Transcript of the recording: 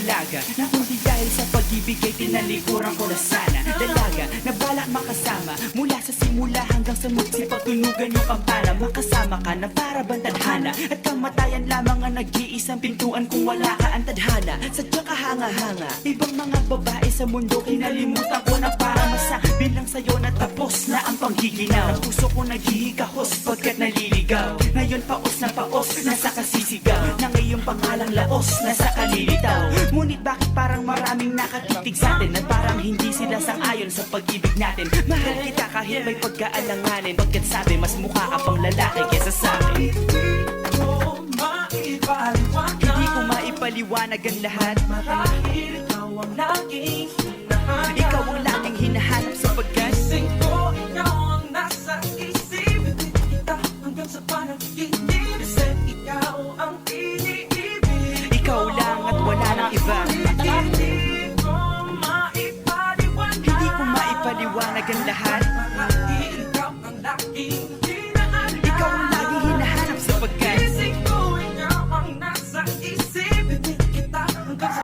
dalaga na kundi dahil sa pag-ibig ay tinalikuran ko na sana. Dalaga na balak makasama mula sa simula hanggang sa magsipagtunugan yung kampana. Makasama ka na para bantadhana at kamatayan lamang ang nag-iisang pintuan kung wala ka ang tadhana. Sadyang kahanga-hanga ibang mga babae sa mundo kinalimutan ko na para masabi lang sa'yo na tapos na ang panggiginaw. Ang puso ko naghihikahos pagkat naliligaw. Ngayon paos na paos, nasa kasisigaw na ngayong pangalang laos, nasa kalilitaw. Ngunit bakit parang maraming nakatitig sa atin at parang hindi sila sang-ayon sa pag-ibig natin. Mahal kita kahit may pagkaalanganin, pagkat sabi mas mukha ka pang lalaki kesa sa akin. Hindi ko maipaliwanag ang lahat. Marahil ikaw ang laging hinahanap. Ikaw ang laging hinahanap sapagkat Gising ko, ikaw ang nasa isip. Kita hanggang sa panaginip. Kasi ikaw ang iniibig. ikaw lang at wala nang iba. Hindi ko maipaliwanag. Hindi ko maipaliwanag ang lahat.